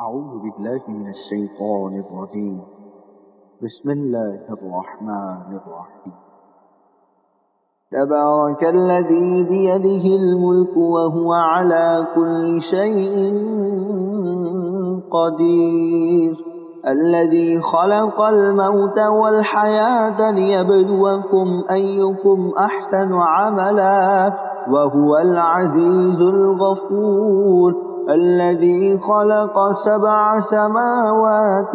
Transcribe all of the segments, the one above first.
أعوذ بالله من الشيطان الرجيم. بسم الله الرحمن الرحيم. تبارك الذي بيده الملك وهو على كل شيء قدير، الذي خلق الموت والحياة ليبلوكم أيكم أحسن عملا وهو العزيز الغفور، الذي خلق 7 سماوات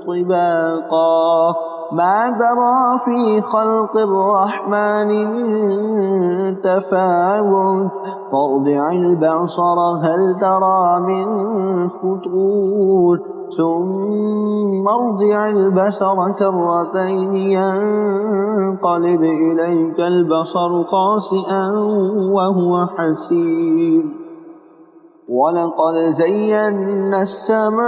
طباقا ما ترى في خلق الرحمن من تفاوت فارجع البصر هل ترى من فطور ثم ارجع البصر كرتين ينقلب إليك البصر خاسئا وهو حسير. ولقد زينا السماء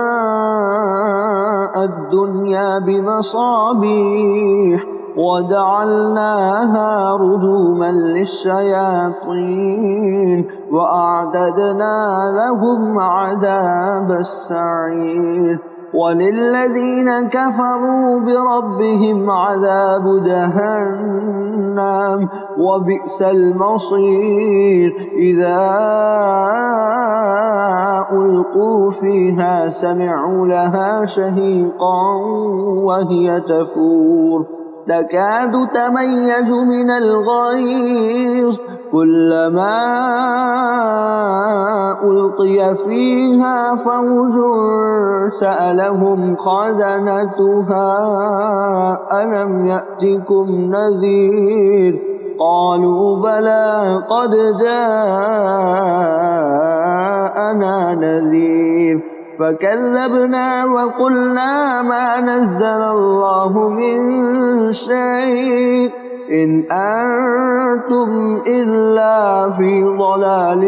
الدنيا بمصابيح وجعلناها رجوما للشياطين وأعتدنا لهم عذاب السعير. وللذين كفروا بربهم عذاب جهنم وبئس المصير. إذا ألقوا فيها سمعوا لها شهيقا وهي تفور تكاد تميز من الغيظ كلما ألقي فيها فوج سألهم خزنتها ألم يأتكم نذير قالوا بلى قد جاءنا نذير فكذبنا وقلنا ما نزل الله من شيء إن أنتم إلا في ضلال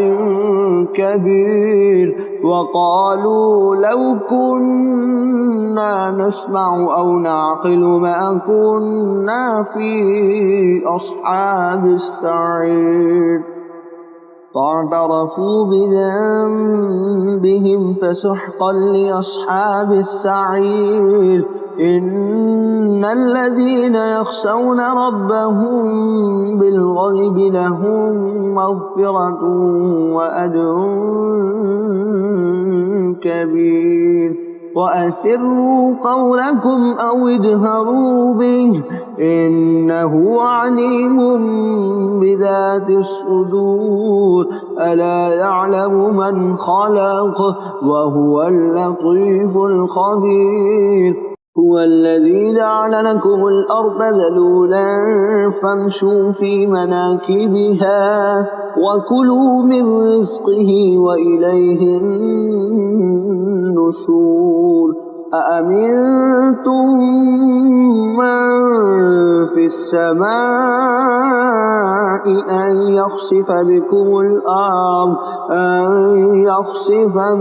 كبير. وقالوا لو كنا نسمع أو نعقل ما كنا في أصحاب السعير. فاعترفوا بذنبهم فسحقا لأصحاب السعير. إن الذين يخشون ربهم بالغيب لهم مغفرة وأجر كبير. وأسروا قولكم أو اجهروا به إنه عليم بذات الصدور. ألا يعلم من خلق وهو اللطيف الخبير. هو الذي جعل لكم الأرض ذلولا فامشوا في مناكبها وكلوا من رزقه وإليه النشور. أأمنتم من في السماء أن يخسف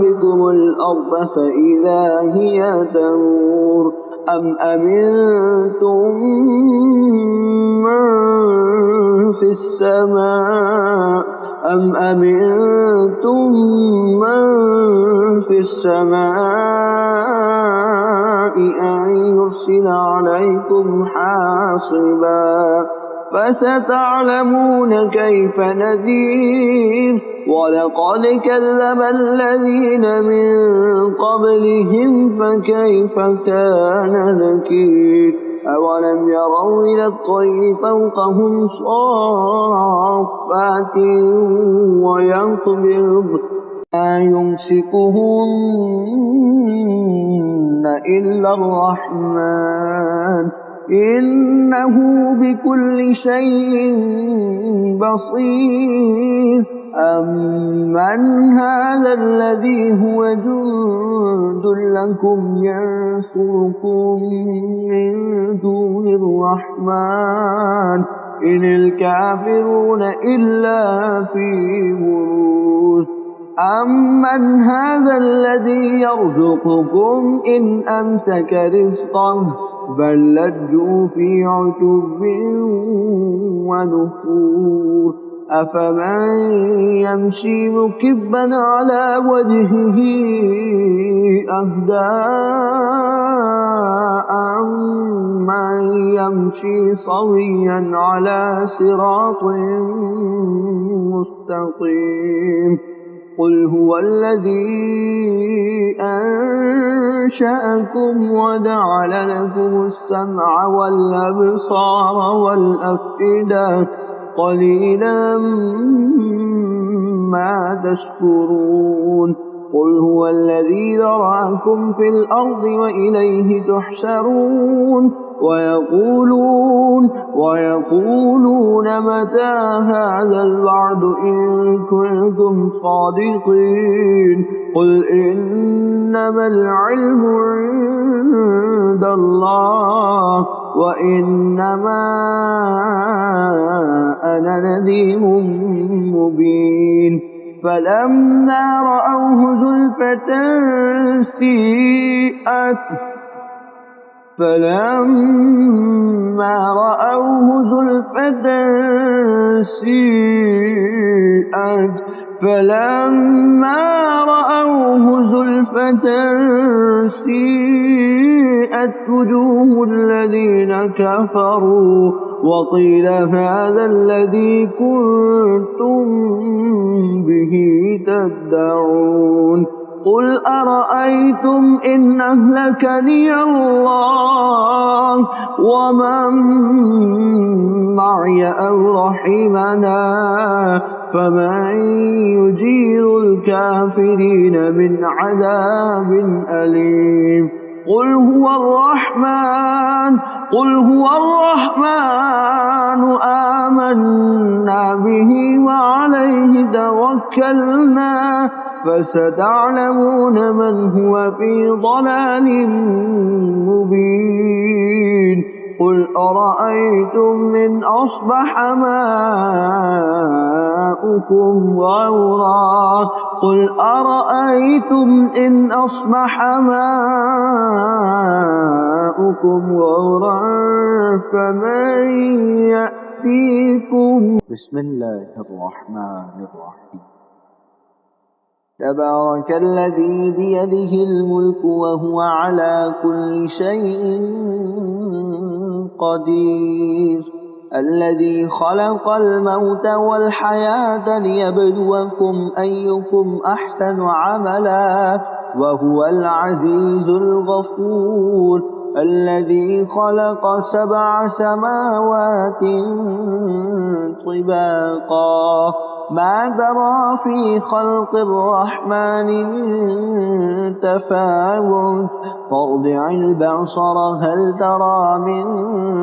بكم الأرض فإذا هي تمور أم أمنتم من في السماء أن يرسل عليكم حاصبا فستعلمون كيف نذير. ولقد كذب الذين من قبلهم فكيف كان نكير. أولم يروا إلى الطير فوقهم صافات ويقبض ما يمسكهن إلا الرحمن إنه بكل شيء بصير. أمن هذا الذي هو جند لكم ينصركم من دون الرحمن إن الكافرون إلا في غرور. أمن هذا الذي يرزقكم إن أمسك رزقه بل لجوا في عتب ونفور. أفمن يمشي مكبا على وجهه أهدى أمن يمشي صويا على صراط مستقيم قل هو الذي أنشأكم وجعل لكم السمع والأبصار والأفئدة قليلا ما تشكرون قل هو الذي ذرأكم في الأرض وإليه تحشرون ويقولون متى هذا الوعد إن كنتم صادقين قل إنما العلم عند الله وإنما أنا نذير مبين فلما رأوه زلفة سيئت وجوه الذين كفروا وقيل هذا الذي كنتم به تدعون قل أرأيتم إن أهلكني الله ومن معي أو رحمنا فمن يجير الكافرين من عذاب أليم قل هو الرحمن آمنا به وعليه توكلنا فستعلمون من هو في ضلال مبين قل أرأيتم إن أصبح ماؤكم غورا فمن يأتيكم بسم الله الرحمن الرحيم تبارك الذي بيده الملك وهو على كل شيء قدير الذي خلق الموت والحياة ليبلوكم أيكم أحسن عملا وهو العزيز الغفور الذي خلق 7 سماوات طباقا ما ترى في خلق الرحمن من تفاوت فارجع البصر هل ترى من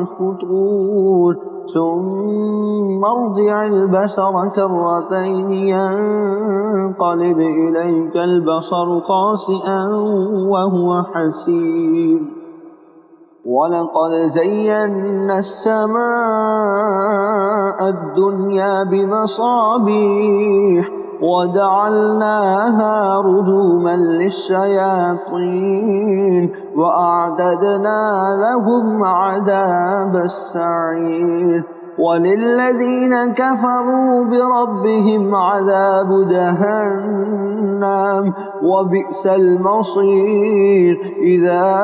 فطور ثم ارجع البصر كرتين ينقلب إليك البصر خاسئا وهو حسير ولقد زينا السماء الدنيا بمصابيح وجعلناها رجوما للشياطين وأعتدنا لهم عذاب السعير وللذين كفروا بربهم عذاب جهنم وبئس المصير إذا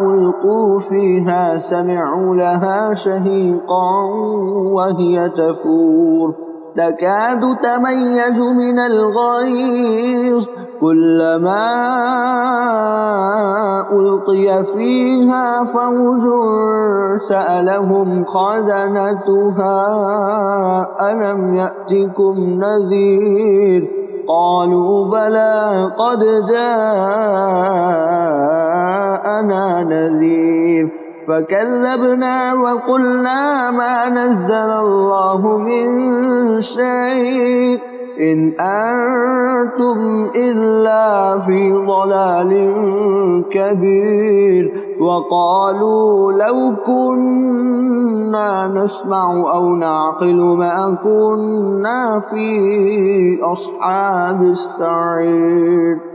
ألقوا فيها سمعوا لها شهيقا وهي تفور تكاد تميز من الغيظ كلما ألقي فيها فوج سألهم خزنتها ألم يأتكم نذير قالوا بلى قد جاءنا نذير فكذبنا وقلنا ما نزل الله من شيء إن أنتم إلا في ضلال كبير وقالوا لو كنا نسمع أو نعقل ما كنا في أصحاب السعير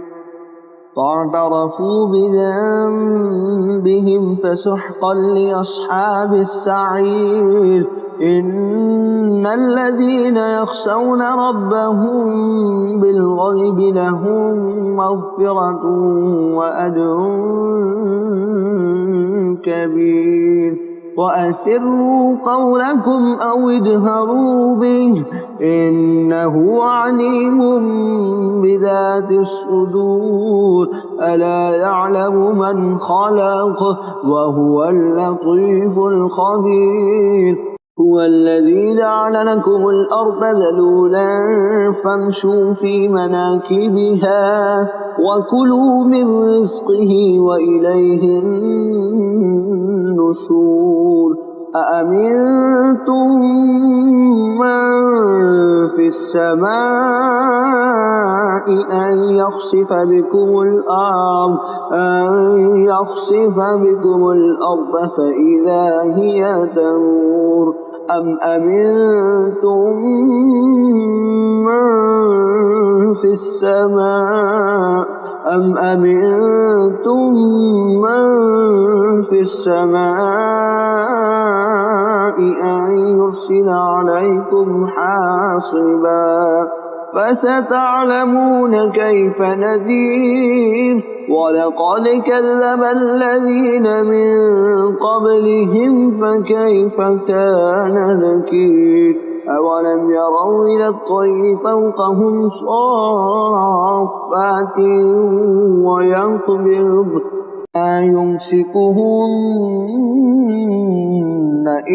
فاعترفوا بذنبهم فسحقا لأصحاب السعير إن الذين يخشون ربهم بالغيب لهم مغفرة وأجر كبير وأسروا قولكم أو اجهروا به إنه عليم بذات الصدور ألا يعلم من خلق وهو اللطيف الخبير هو الذي جعل لكم الأرض ذلولا فامشوا في مناكبها وكلوا من رزقه وإليه النشور أأمنتم من في السماء أن يخسف بكم الأرض فإذا هي تمور أم أمنتم من في السماء أن يرسل عليكم حاصبا فستعلمون كيف نذير ولقد كذب الذين من قبلهم فكيف كان نكير أولم يروا إلى الطير فوقهم صافات ويقبض ما يمسكهن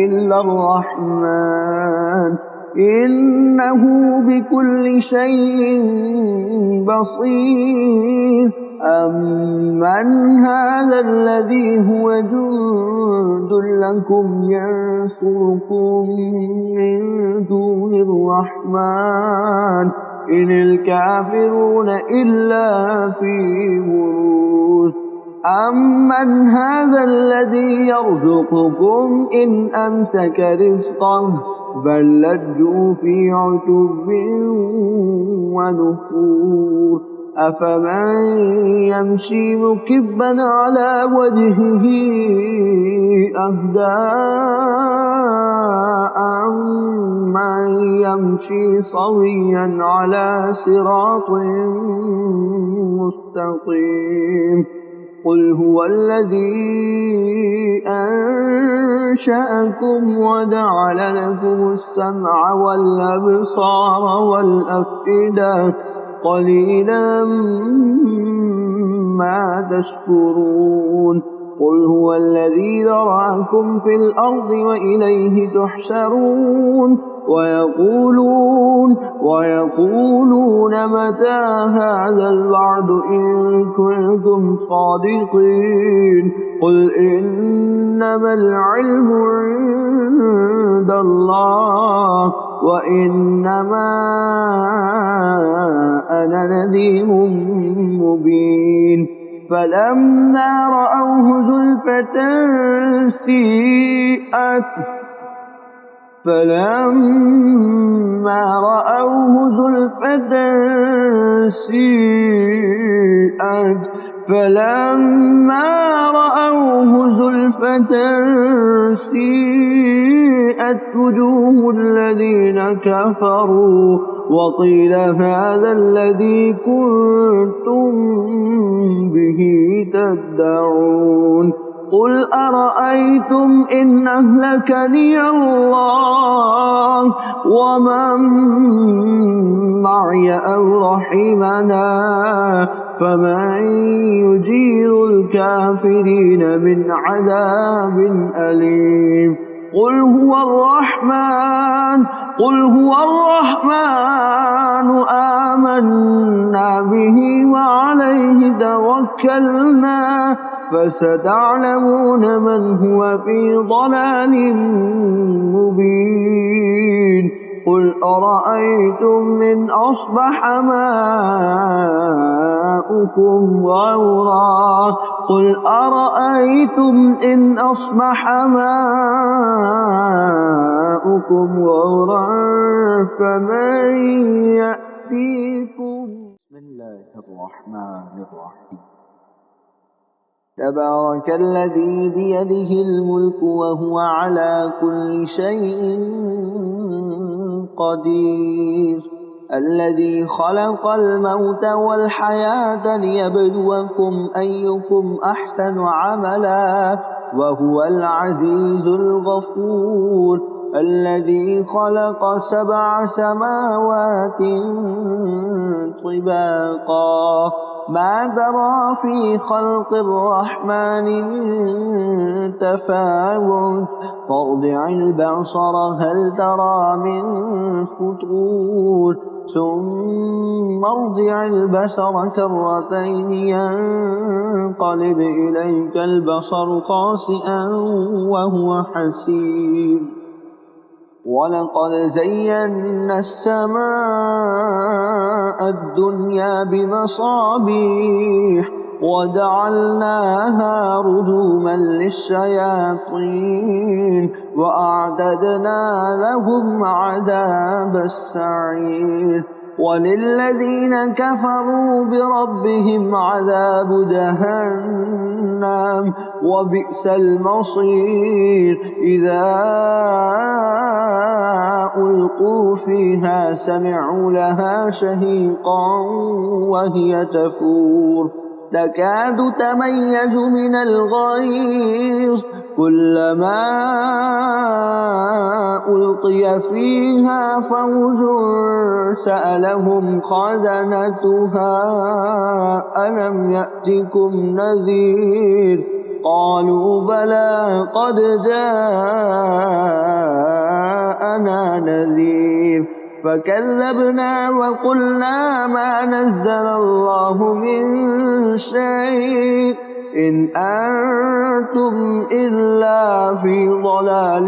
إلا الرحمن إنه بكل شيء بصير أمن هذا الذي هو جند لكم ينصركم من دون الرحمن إن الكافرون إلا في غرور أمن هذا الذي يرزقكم إن أمسك رزقه بل لجوا في عتب ونفور أفمن يمشي مكبا على وجهه أهدى أمن يمشي صويا على صراط مستقيم قل هو الذي أنشأكم وجعل لكم السمع والأبصار والأفئدة قليلا ما تشكرون قل هو الذي ذرأكم في الأرض وإليه تحشرون ويقولون متى هذا الوعد إن كنتم صادقين قل إنما العلم عند الله وإنما أنا نذير مبين فلما رأوه زلفة سيئت وجوه الذين كفروا وقيل هذا الذي كنتم به تدعون قل أرأيتم إن أهلكني الله ومن معي أو رحمنا فمن يجير الكافرين من عذاب أليم قل هو الرحمن آمنا به وعليه توكلنا فستعلمون من هو في ضلال مبين قل أرأيتم إن أصبح ماؤكم غورا فمن يأتيكم بسم الله الرحمن الرحيم تبارك الذي بيده الملك وهو على كل شيء قدير الذي خلق الموت والحياة ليبلوكم أيكم أحسن عملا وهو العزيز الغفور الذي خلق 7 سماوات طباقا ما ترى في خلق الرحمن من تفاوت فارجع البصر هل ترى من فطور ثم ارجع البصر كرتين ينقلب إليك البصر خاسئا وهو حسير ولقد زينا السماء الدنيا بمصابيح وجعلناها رجوما للشياطين وأعتدنا لهم عذاب السعير وللذين كفروا بربهم عذاب جهنم وبئس المصير إذا ألقوا فيها سمعوا لها شهيقا وهي تفور تكاد تميز من الغيظ كلما ألقي فيها فوج سألهم خزنتها ألم يأتكم نذير قالوا بلى قد جاءنا نذير فكذبنا وقلنا ما نزل الله من شيء إن أنتم إلا في ضلال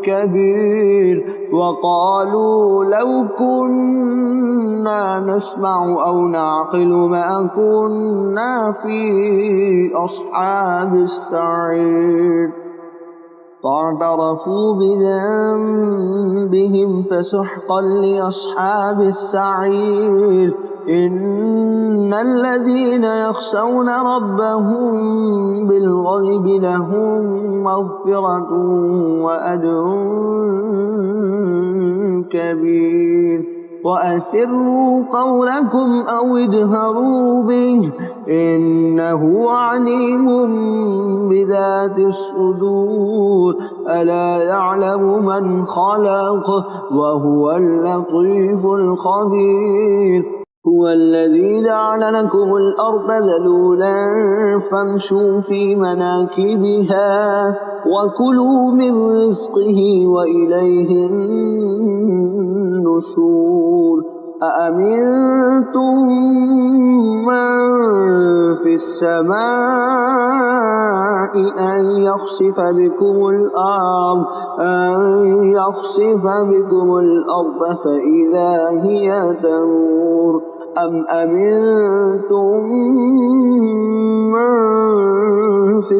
كبير وقالوا لو كنا نسمع أو نعقل ما كنا في أصحاب السعير فاعترفوا بذنبهم فسحقا لأصحاب السعير إن الذين يخشون ربهم بالغيب لهم مغفرة وأجر كبير وأسروا قولكم أو اجهروا به إنه عليم بذات الصدور ألا يعلم من خلق وهو اللطيف الخبير هو الذي جعل لكم الأرض ذلولا فامشوا في مناكبها وكلوا من رزقه وإليه النشور أأمنتم من في السماء أن يخسف بكم الأرض فإذا هي تمور أم أمنتم من في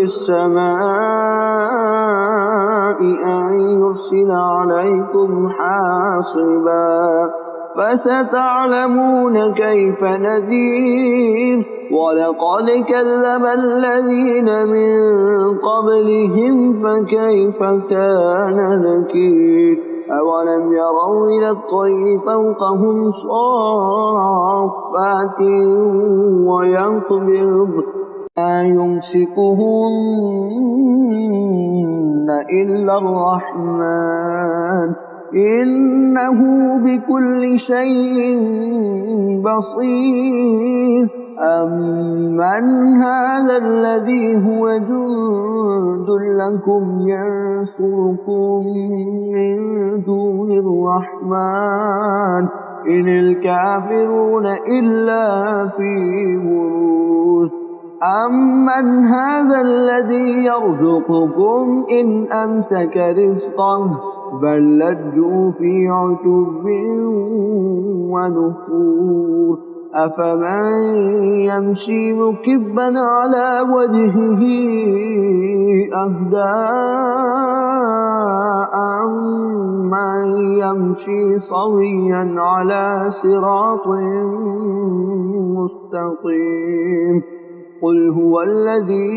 السماء أن يرسل عليكم حاصبا فستعلمون كيف نذير ولقد كذب الذين من قبلهم فكيف كان نكير أولم يروا إلى الطير فوقهم صافات ويقبض ما يمسكهن إلا الرحمن إنه بكل شيء بصير أمن هذا الذي هو جند لكم ينصركم من دون الرحمن إن الكافرون إلا في غرور أمن هذا الذي يرزقكم إن أمسك رزقه بل لجوا في عتب ونفور أفمن يمشي مكبا على وجهه أهدى أمن يمشي سويا على صراط مستقيم قل هو الذي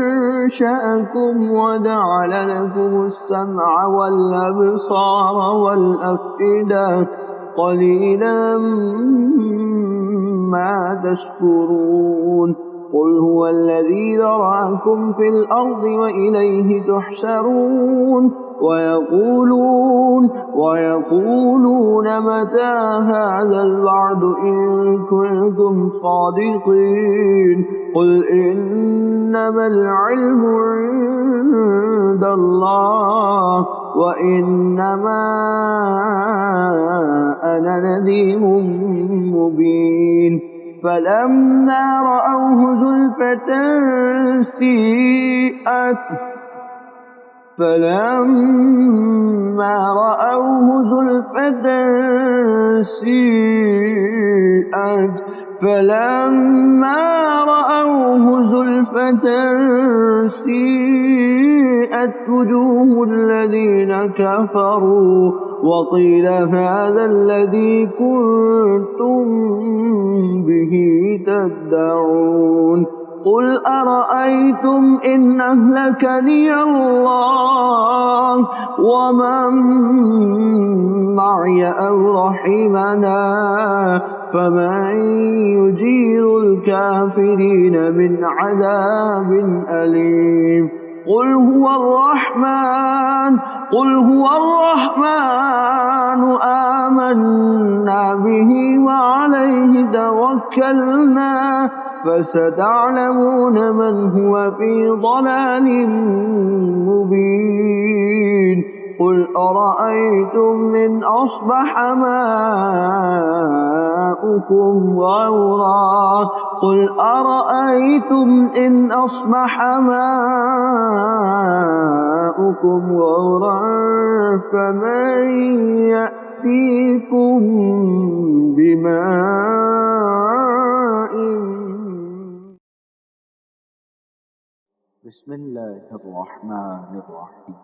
أنشأكم وجعل لكم السمع والأبصار والأفئدة قليلا ما تشكرون قل هو الذي ذرأكم في الأرض وإليه تحشرون ويقولون متى هذا الوعد إن كنتم صادقين قل إنما العلم عند الله وإنما أنا نذير مبين فلما رأوه زلفة سيئت وجوه الذين كفروا وقيل هذا الذي كنتم به تدعون قل أرأيتم إن أهلكني الله ومن معي أو رحمنا فمن يجير الكافرين من عذاب أليم قل هو الرحمن آمنا به وعليه توكلنا فستعلمون من هو في ضلال مبين قل أرأيتم إن أصبح ماؤكم غورا فمن يأتيكم بماء بسم الله الرحمن الرحيم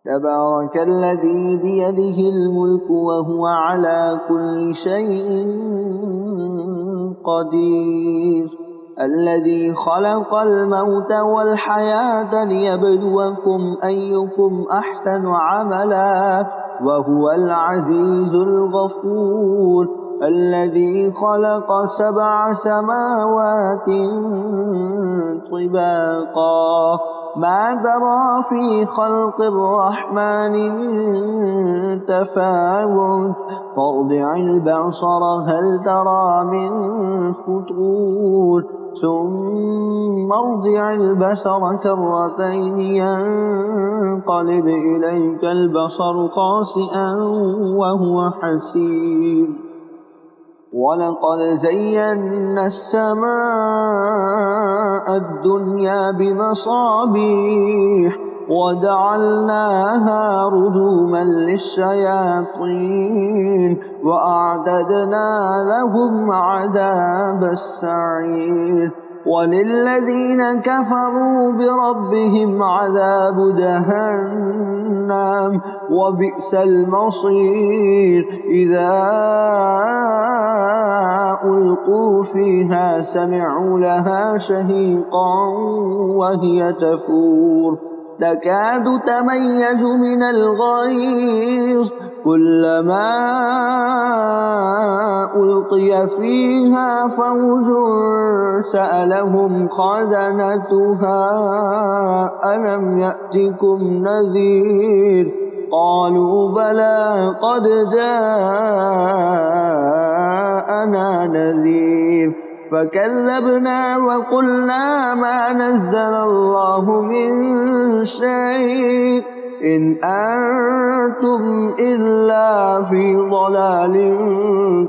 تبارك الذي بيده الملك وهو على كل شيء قدير الذي خلق الموت والحياة ليبلوكم أيكم أحسن عملا وهو العزيز الغفور الذي خلق 7 سماوات طباقا ما ترى في خلق الرحمن من تفاوت فارجع البصر هل ترى من فطور ثم ارجع البصر كرتين ينقلب إليك البصر خاسئا وهو حسير ولقد زينا السماء الدنيا بمصابيح وجعلناها رجوما للشياطين وأعتدنا لهم عذاب السعير وللذين كفروا بربهم عذاب جهنم وبئس المصير إذا ألقوا فيها سمعوا لها شهيقا وهي تفور تكاد تميز من الغيظ كلما ألقي فيها فوج سألهم خزنتها ألم يأتكم نذير قالوا بلى قد جاءنا نذير فكذبنا وقلنا ما نزل الله من شيء إن أنتم إلا في ضلال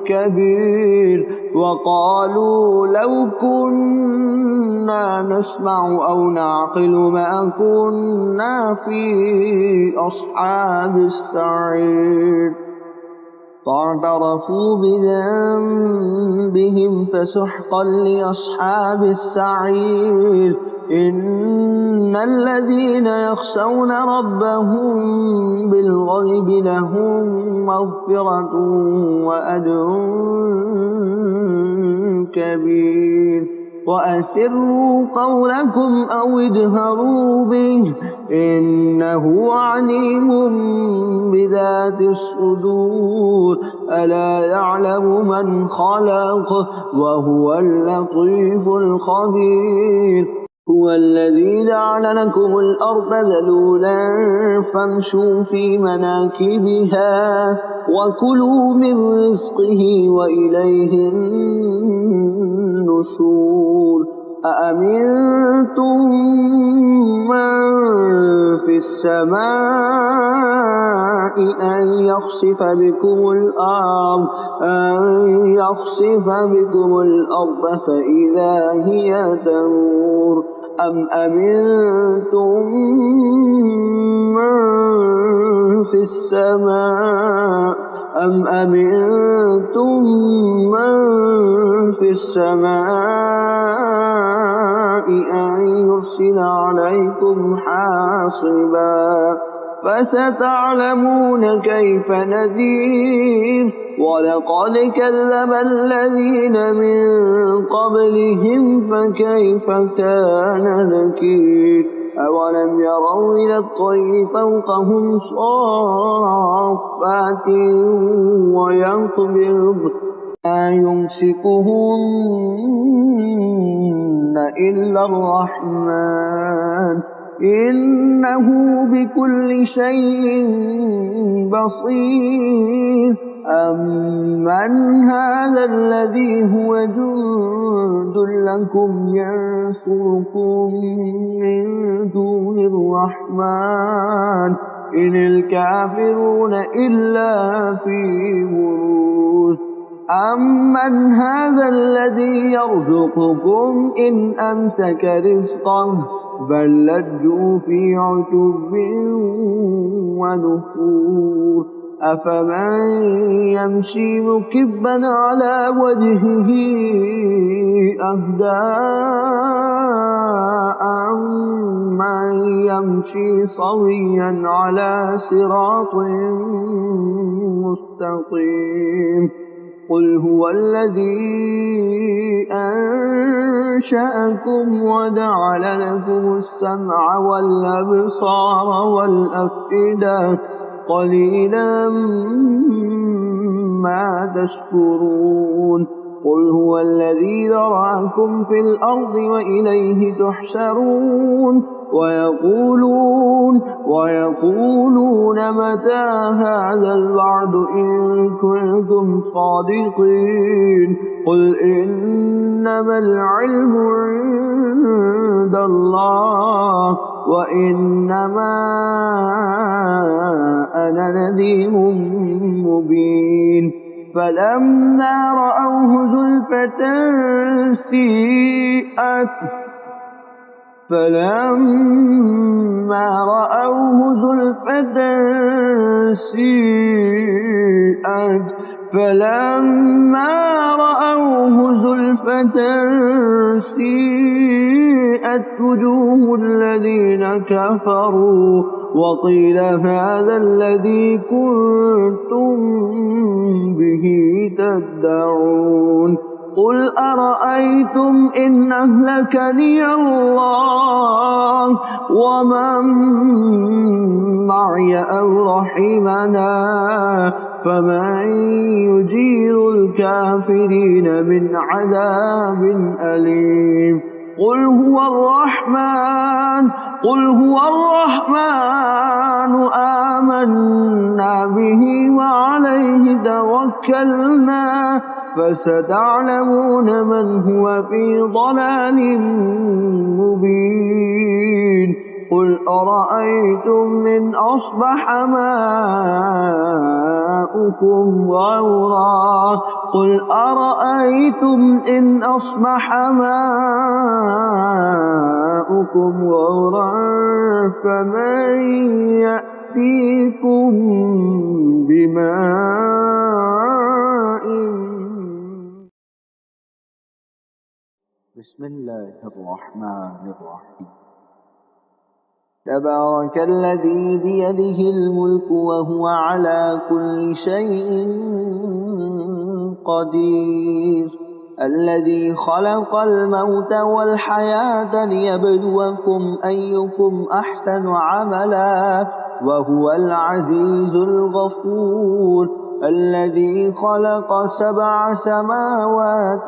كبير وقالوا لو كنا نسمع أو نعقل ما كنا في أصحاب السعير فاعترفوا بذنبهم فسحقا لأصحاب السعير إن إن الذين يخشون ربهم بالغيب لهم مغفرة وأجر كبير وأسروا قولكم أو اجهروا به إنه عليم بذات الصدور ألا يعلم من خلق وهو اللطيف الخبير هو الذي جعل لكم الأرض ذلولا فامشوا في مناكبها وكلوا من رزقه وإليه النشور أأمنتم من في السماء أن يخسف بكم الأرض فإذا هي تمور أم أمنتم من في السماء أن يرسل عليكم حاصبا فستعلمون كيف نذير ولقد كذب الذين من قبلهم فكيف كان نكير أولم يروا إلى الطير فوقهم صافات ويقبض ما يمسكهن إلا الرحمن إنه بكل شيء بصير أمن هذا الذي هو جند لكم ينصركم من دون الرحمن إن الكافرون إلا في غرور أمن هذا الذي يرزقكم إن أمسك رزقه بل لجوا في عتب ونفور أفمن يمشي مكبا على وجهه أهدى أمن يمشي صويا على صراط مستقيم قل هو الذي أنشأكم وجعل لكم السمع والأبصار والأفئدة قليلا ما تشكرون قل هو الذي ذرأكم في الأرض وإليه تحشرون ويقولون متى هذا الوعد إن كنتم صادقين قل إنما العلم عند الله وإنما أنا نذير مبين فلما رأوه زلفة سيئت وجوه الذين كفروا وقيل هذا الذي كنتم به تدعون قل أرأيتم إن أهلكني الله ومن معي أو رحمنا فمن يجير الكافرين من عذاب أليم قل هو الرحمن آمنا به وعليه توكلنا فستعلمون من هو في ضلال مبين قل أرأيتم إن أصبح ماؤكم غورا فمن يأتيكم بماء بسم الله الرحمن الرحيم تبارك الذي بيده الملك وهو على كل شيء قدير الذي خلق الموت والحياة ليبلوكم أيكم أحسن عملا وهو العزيز الغفور الذي خلق 7 سماوات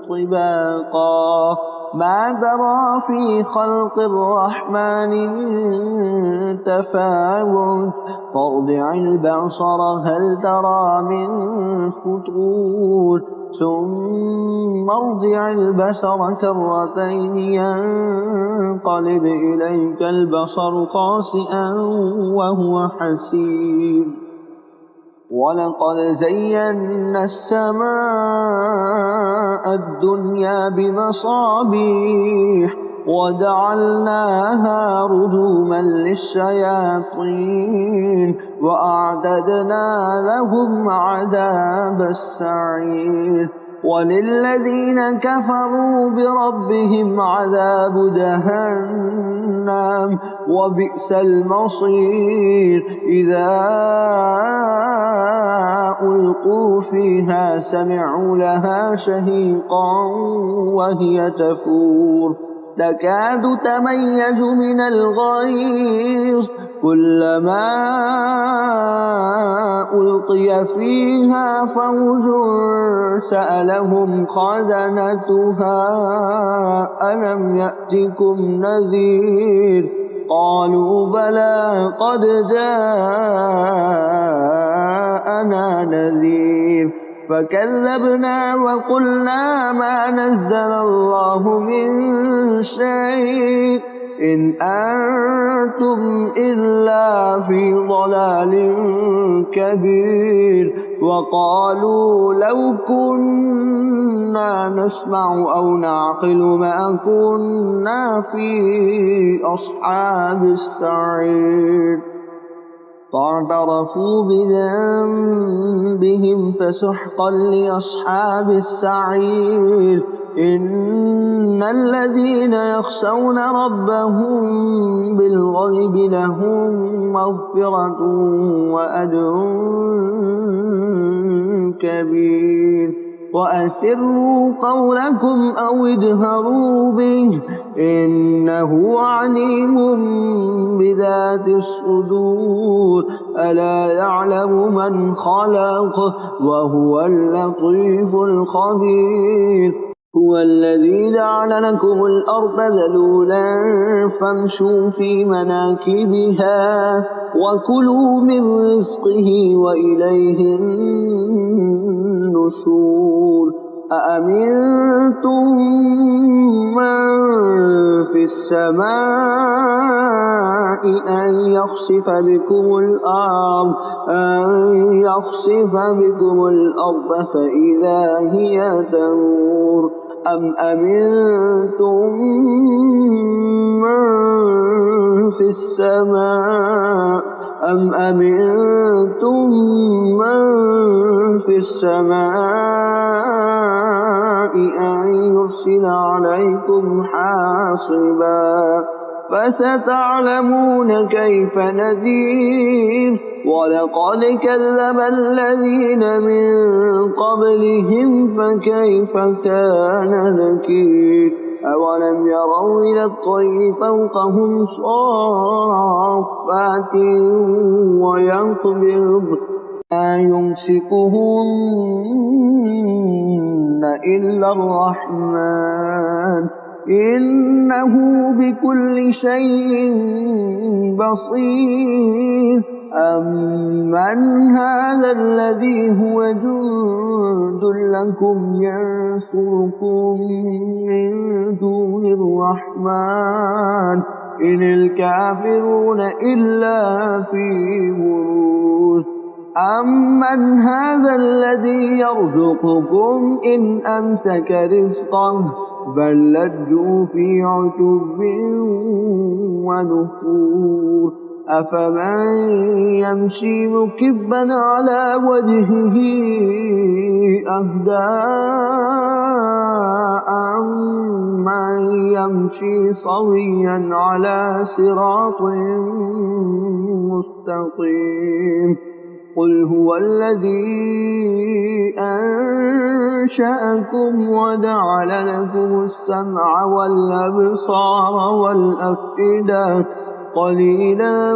طباقا ما ترى في خلق الرحمن من تفاوت فارجع البصر هل ترى من فطور ثم ارجع البصر كرتين ينقلب إليك البصر خاسئا وهو حسير ولقد زينا السماء الدنيا بمصابيح وجعلناها رجوما للشياطين وأعتدنا لهم عذاب السعير وللذين كفروا بربهم عذاب جهنم وبئس المصير إذا ألقوا فيها سمعوا لها شهيقا وهي تفور تكاد تميز من الغيظ كلما ألقي فيها فوج سألهم خزنتها ألم يأتكم نذير قالوا بلى قد جاءنا نذير فكذبنا وقلنا ما نزل الله من شيء إن أنتم إلا في ضلال كبير وقالوا لو كنا نسمع أو نعقل ما كنا في أصحاب السعير فاعترفوا بذنبهم فسحقا لأصحاب السعير إن الذين يخشون ربهم بالغيب لهم مغفرة وأجر كبير وأسروا قولكم أو اجهروا به إنه عليم بذات الصدور ألا يعلم من خلق وهو اللطيف الخبير هو الذي جعل لكم الأرض ذلولا فامشوا في مناكبها وكلوا من رزقه وإليه النشور أأمنتم من في السماء أن يخسف بكم الأرض فإذا هي تمور أم أمنتم من في السماء أن يرسل عليكم حاصبا فستعلمون كيف نذير ولقد كذب الذين من قبلهم فكيف كان نكير أولم يروا إلى الطير فوقهم صافات ويقبض ما يمسكهن إلا الرحمن إنه بكل شيء بصير أمن هذا الذي هو جند لكم ينصركم من دون الرحمن إن الكافرون إلا في غرور أمن هذا الذي يرزقكم إن أمسك رزقه بل لجوا في عتب ونفور أفمن يمشي مكبا على وجهه أهدى أَمَّن يَمْشِي سَوِيًّا عَلَى صِرَاطٍ مُّسْتَقِيمٍ قُلْ هُوَ الَّذِي أَنشَأَكُمْ وَجَعَلَ لَكُمُ السَّمْعَ وَالْأَبْصَارَ وَالْأَفْئِدَةَ قَلِيلًا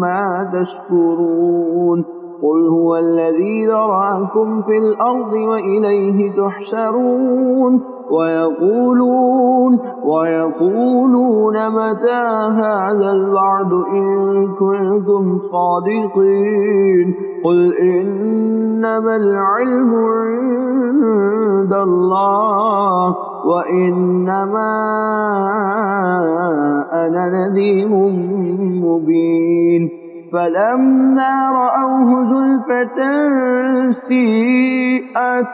مَا تَشْكُرُونَ قُلْ هُوَ الَّذِي ذَرَأَكُمْ فِي الْأَرْضِ وَإِلَيْهِ تُحْشَرُونَ ويقولون متى هذا الوعد إن كنتم صادقين قل إنما العلم عند الله وإنما أنا نذير مبين فلما رأوه زلفة سيئت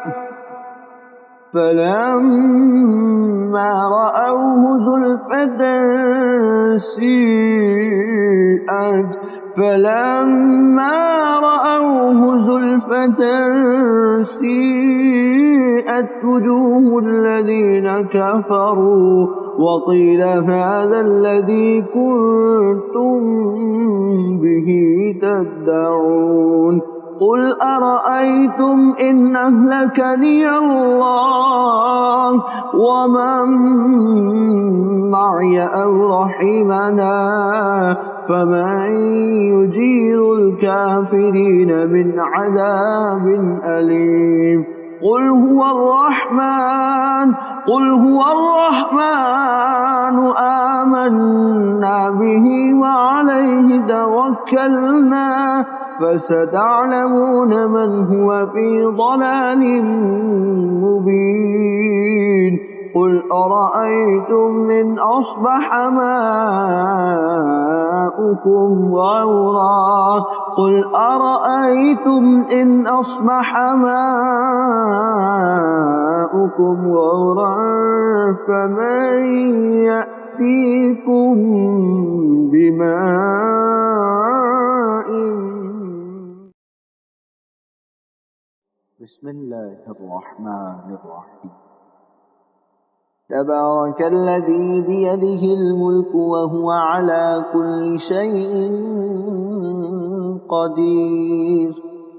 وجوه الذين كفروا وقيل هذا الذي كنتم به تدعون قل أرأيتم إن أهلكني الله ومن معي أو رحمنا فمن يجير الكافرين من عذاب أليم قل هو الرحمن آمنا به وعليه توكلنا فستعلمون من هو في ضلال مبين قل أرأيتم إن أصبح ماؤكم غورا فمن يأتيكم بماء بسم الله الرحمن الرحيم تبارك الذي بيده الملك وهو على كل شيء قدير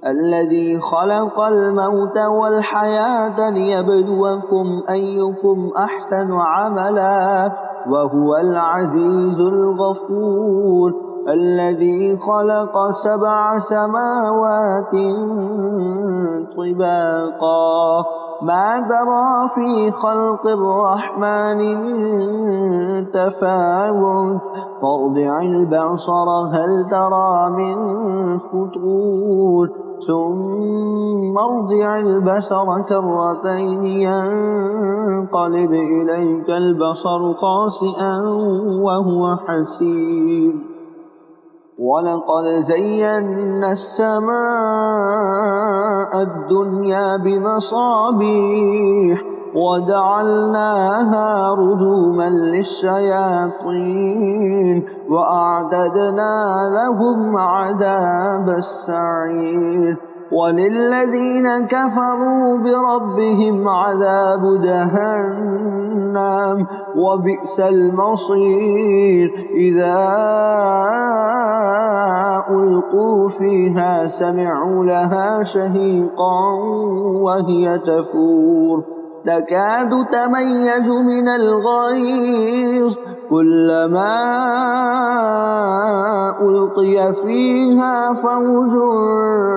الذي خلق الموت والحياة ليبلوكم أيكم أحسن عملا وهو العزيز الغفور الذي خلق 7 سماوات طباقا ما ترى في خلق الرحمن من تفاوت فارجع البصر هل ترى من فطور ثم ارجع البصر كرتين ينقلب إليك البصر خاسئا وهو حسير ولقد زينا السماء الدنيا بمصابيح وجعلناها رجوما للشياطين وأعتدنا لهم عذاب السعير وللذين كفروا بربهم عذاب جهنم وبئس المصير إذا ألقوا فيها سمعوا لها شهيقا وهي تفور تكاد تميز من الغيظ كلما ألقي فيها فوج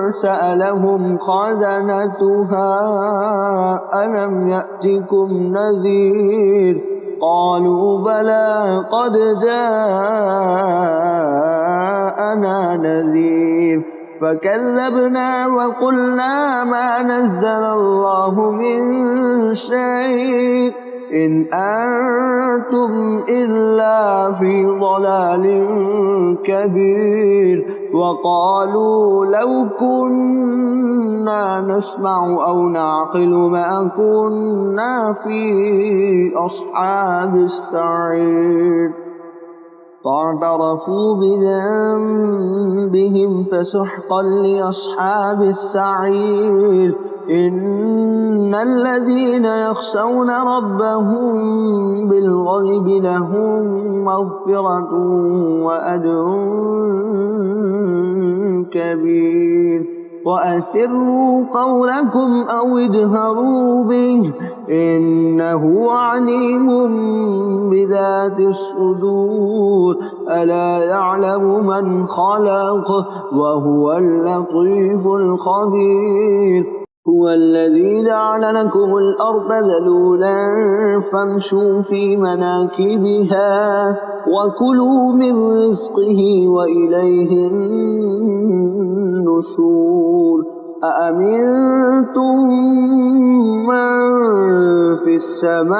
سألهم خزنتها ألم يأتكم نذير قالوا بلى قد جاءنا نذير فكذبنا وقلنا ما نزل الله من شيء إن أنتم إلا في ضلال كبير وقالوا لو كنا نسمع أو نعقل ما كنا في أصحاب السعير فاعترفوا بذنبهم فسحقا لأصحاب السعير إن الذين يخشون ربهم بالغيب لهم مغفرة وأجر كبير وأسروا قولكم أو اجهروا به إنه عليم بذات الصدور ألا يعلم من خلق وهو اللطيف الخبير هو الذي جعل لكم الأرض ذلولا فامشوا في مناكبها وكلوا من رزقه وإليه النشور أأمنتم من في السماء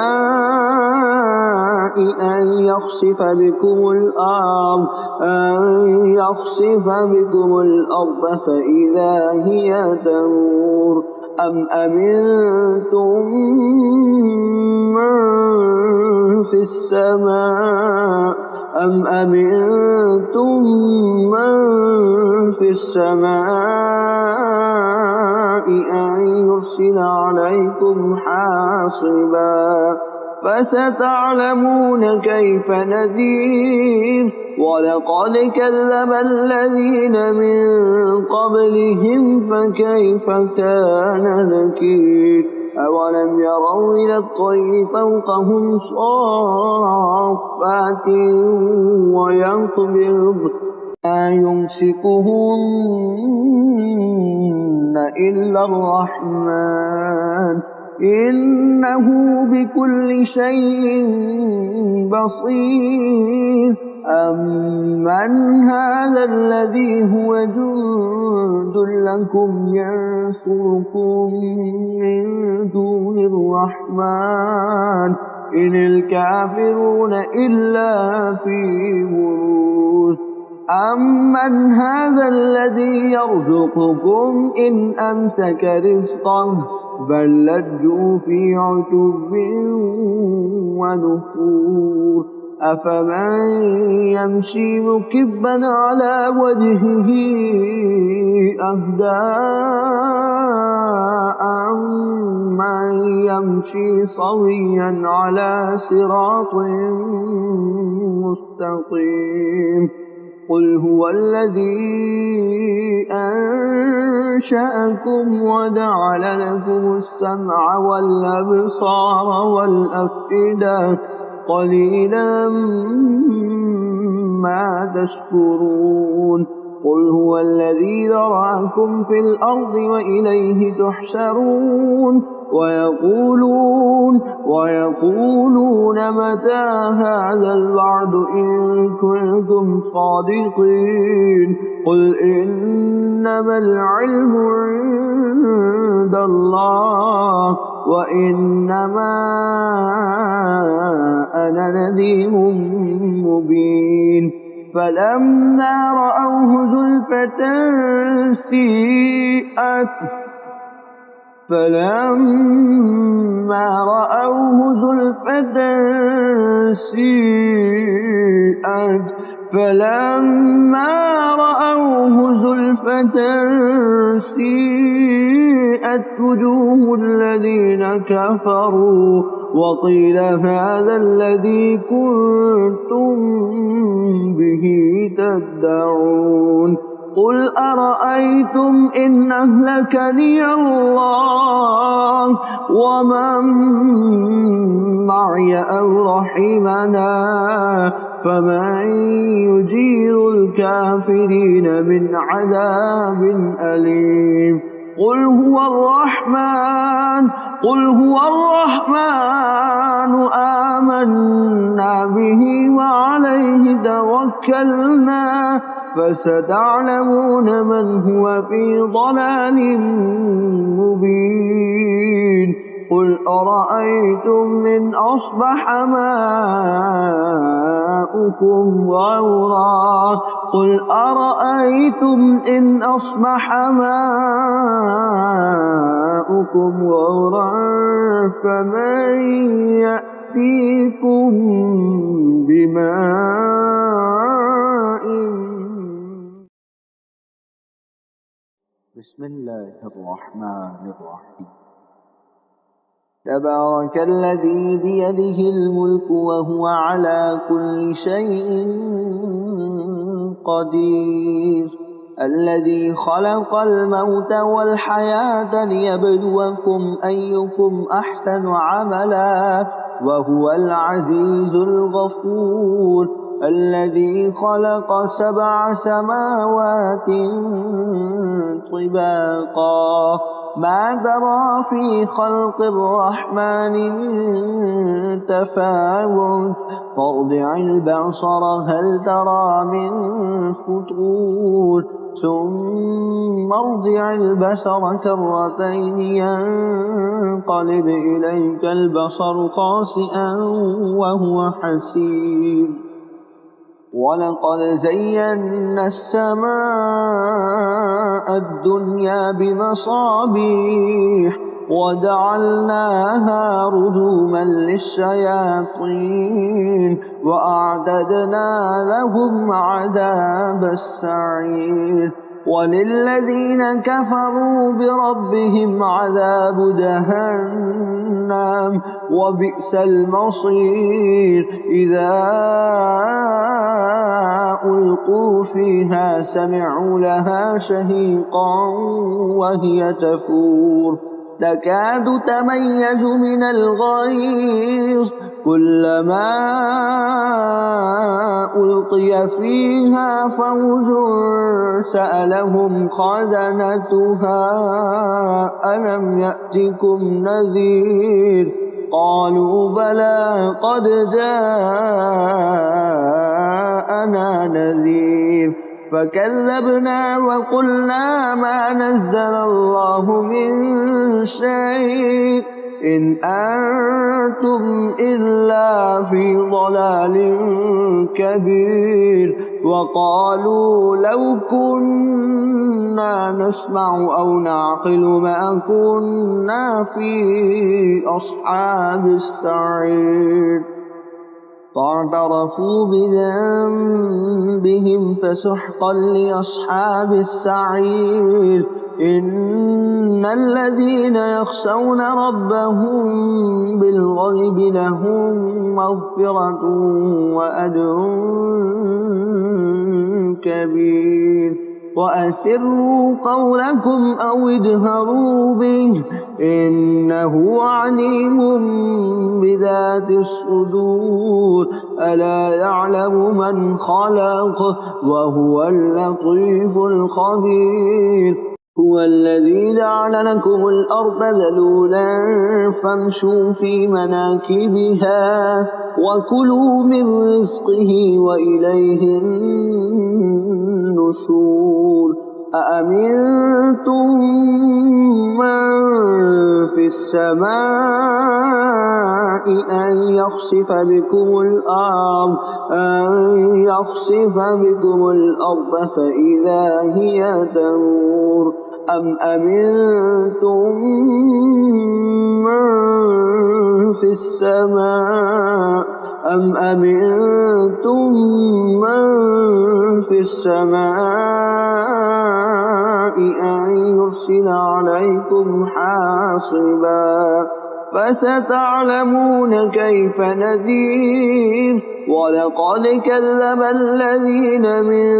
أن يخسف بكم الأرض فإذا هي تمور أم أمنتم من في السماء أن يرسل عليكم حاصبا فستعلمون كيف نذير ولقد كذب الذين من قبلهم فكيف كان نكير أولم يروا إلى الطير فوقهم صافات ويقبض ما يمسكهن إلا الرحمن إنه بكل شيء بصير أمن هذا الذي هو جند لكم ينصركم من دون الرحمن إن الكافرون إلا في غرور أمن هذا الذي يرزقكم إن أمسك رزقه بل لجوا في عتب ونفور أفمن يمشي مكبا على وجهه أهدى أمن يمشي صويا على صراط مستقيم قل هو الذي أنشأكم وجعل لكم السمع والأبصار والأفئدة قليلا ما تشكرون قل هو الذي ذرأكم في الأرض وإليه تحشرون ويقولون متى هذا الوعد إن كنتم صادقين قل إنما العلم عند الله وإنما أنا نذير مبين فلما رأوه زلفة سيئت وجوه الذين كفروا وقيل هذا الذي كنتم به تدعون قل أرأيتم إن أهلكني الله ومن معي أو رحمنا فمن يجير الكافرين من عذاب أليم قل هو الرحمن آمنا به وعليه توكلنا فستعلمون من هو في ضلال مبين قل أرأيتم إن أصبح ماؤكم غورا فمن يأتيكم بماء بسم الله الرحمن الرحيم. تبارك الذي بيده الملك وهو على كل شيء قدير، الذي خلق الموت والحياة ليبلوكم أيكم أحسن عملا وهو العزيز الغفور، الذي خلق 7 سماوات طباقا ما ترى في خلق الرحمن من تفاوت فارجع البصر هل ترى من فطور ثم ارجع البصر كرتين ينقلب إليك البصر خاسئا وهو حسير. ولقد زينا السماء الدنيا بمصابيح وجعلناها رجوما للشياطين وأعتدنا لهم عذاب السعير. وللذين كفروا بربهم عذاب جهنم وبئس المصير. إذا ألقوا فيها سمعوا لها شهيقا وهي تفور تكاد تميز من الغيظ كلما ألقي فيها فوج سألهم خزنتها ألم يأتكم نذير قالوا بلى قد جاءنا نذير فكذبنا وقلنا ما نزل الله من شيء إن أنتم إلا في ضلال كبير. وقالوا لو كنا نسمع أو نعقل ما كنا في أصحاب السعير. فاعترفوا بذنبهم فسحقا لأصحاب السعير. إن الذين يخشون ربهم بالغيب لهم مغفرة وأجر كبير. وأسروا قولكم أو اجهروا به إنه عليم بذات الصدور. ألا يعلم من خلق وهو اللطيف الخبير. هو الذي جعل لكم الأرض ذلولا فامشوا في مناكبها وكلوا من رزقه وإليه النشور. أأمنتم من في السماء أن يخسف بكم الأرض فإذا هي تمور أم أمنتم من في السماء أن يرسل عليكم حاصبا فستعلمون كيف نذير. ولقد كذب الذين من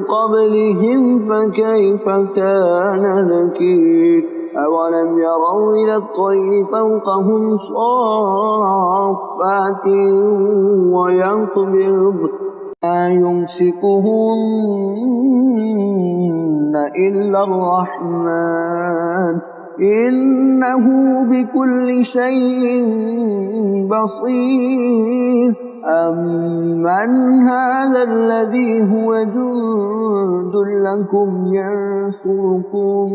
قبلهم فكيف كان نكير. أولم يروا إلى الطير فوقهم صافات ويقبض ما يمسكهن إلا الرحمن إنه بكل شيء بصير. أمن هذا الذي هو جند لكم ينصركم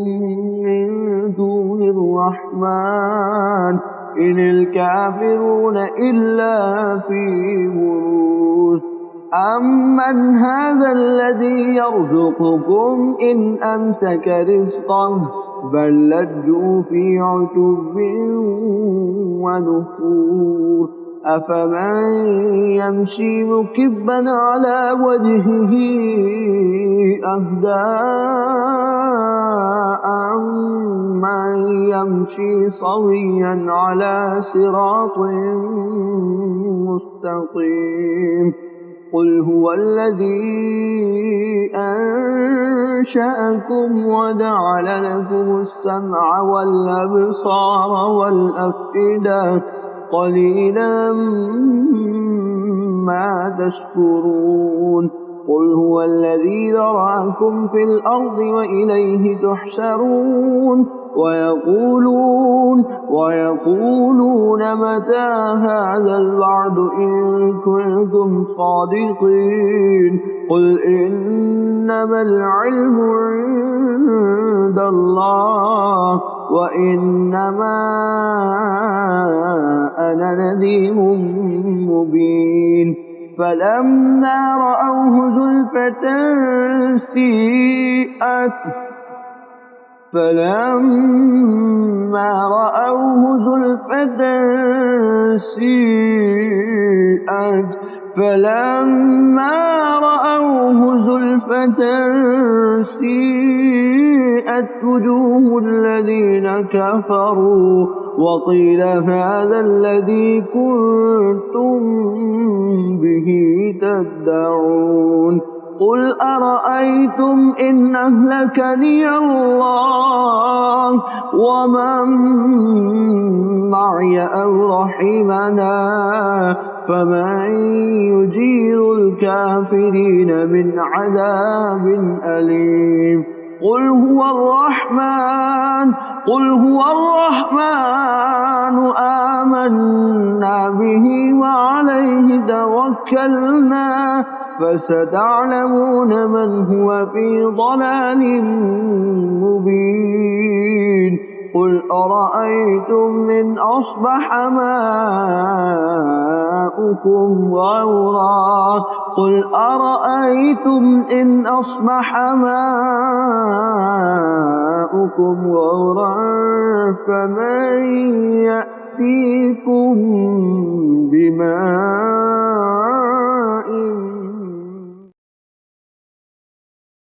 من دون الرحمن إن الكافرون إلا في غرور. أمن هذا الذي يرزقكم إن أمسك رزقه بل لجوا في عتب ونفور. أفمن يمشي مكبا على وجهه أهدى أمن يمشي صويا على صراط مستقيم قل هو الذي أنشأكم وجعل لكم السمع والأبصار والأفئدة قليلا ما تشكرون قل هو الذي ذرأكم في الأرض وإليه تحشرون ويقولون متى هذا الوعد إن كنتم صادقين قل إنما العلم عند الله وإنما أنا نذير مبين فلما رأوه زلفة سيئت وجوه الذين كفروا وقيل هذا الذي كنتم به تدعون قل أرأيتم إن أهلكني الله ومن معي أو رحمنا فمن يجير الكافرين من عذاب أليم قل هو الرحمن آمنا به وعليه توكلنا فستعلمون من هو في ضلال مبين قل أرأيتم إن أصبح ماؤكم غورا فمن يأتيكم بماء